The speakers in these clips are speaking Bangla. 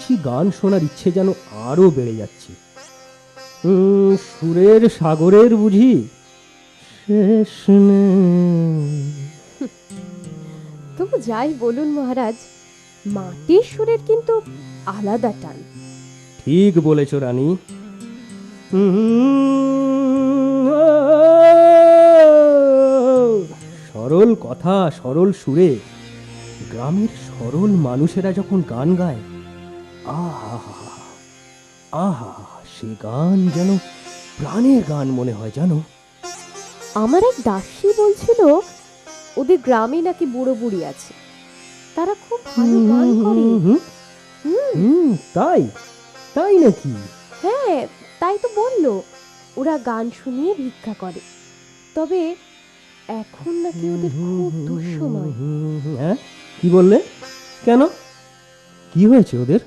বলছি গান শোনার ইচ্ছে যেন আরো বেড়ে যাচ্ছে। সুরের সাগরের বুঝি শেষ নেই। তবু যাই বলুন মহারাজ, মাটির সুরের কিন্তু আলাদা টান। ঠিক বলেছ রানী। সরল কথা সরল সুরে গ্রামের সরল মানুষেরা যখন গান গায়, আহা আহা, সে গান যেন প্রাণের গান মনে হয় জানো। আমার এক দাসী বলছিল ওদের গ্রামে নাকি বুড়ো বুড়ি আছে, তারা খুব ভালো গান করে। তাই তাই নাকি? হ্যাঁ, তাই তো বললো, ওরা গান শুনিয়ে ভিক্ষা করে। তবে এখন নাকি ওদের খুব দুঃসময়। হ্যাঁ, কি বললে? কেন, কি হয়েছে ওদের?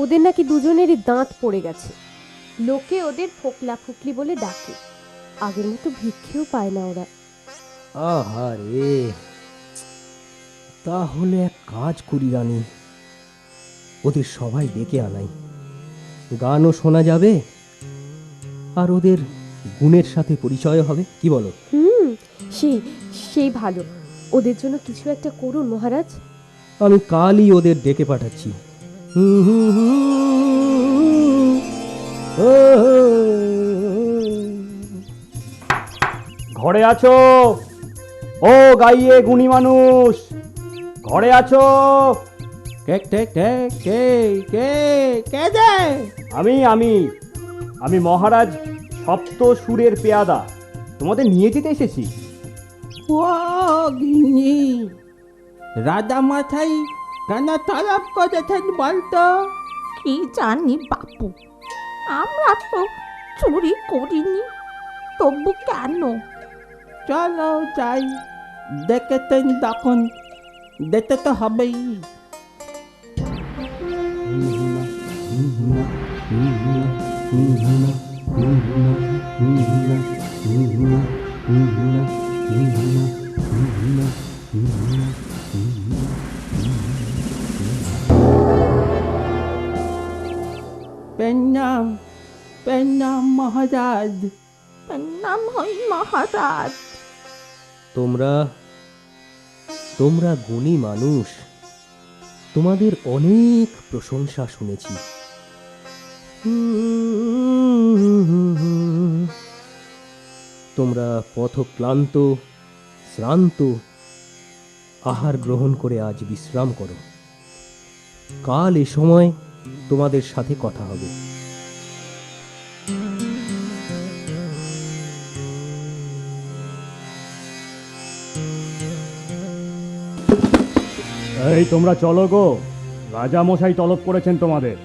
ওদের নাকি দুজনেরই দাঁত পড়ে গেছে, লোকে ওদের ফোকলা ফুকলি বলে ডাকে। আগের মতো ভিক্ষেও পায় না ওরা। আহারে, তাহলে এক কাজ করি রানী, ওদের সবাই ডেকে আনাই, গানও শোনা যাবে আর ওদের গুণের সাথে পরিচয় হবে, কি বলো? সেই সেই ভালো। ওদের জন্য কিছু একটা করুন মহারাজ। আমি কালই ওদের ডেকে পাঠাচ্ছি। ঘরে আছো? ও গাইয়ে গুণী মানুষ, ঘরে আছো? কে কে কে কে কে কে দে? আমি আমি আমি মহারাজ সপ্ত সুরের পেয়াদা, তোমাদের নিয়ে যেতে এসেছি। ও গিন্নি, রাজা মাথায় কেন তলব করেছেন বলতো? কি জানি বাপু, আমরা তো চুরি করিনি, তবু কেন? চলো যাই, দেখেছেন তখন যেতে তো হবেই। প্রণাম প্রণাম মহারাজ। নাম হই মহারাজ। তোমরা তোমরা গুণী মানুষ, তোমাদের অনেক প্রশংসা শুনেছি। তোমরা পথক্লান্ত শ্রান্ত, আহার গ্রহণ করে আজ বিশ্রাম করো, কাল এ সময় তোমাদের সাথে কথা হবে। এই তোমরা চলো গো, রাজা মশাই তলব করেছেন তোমাদের।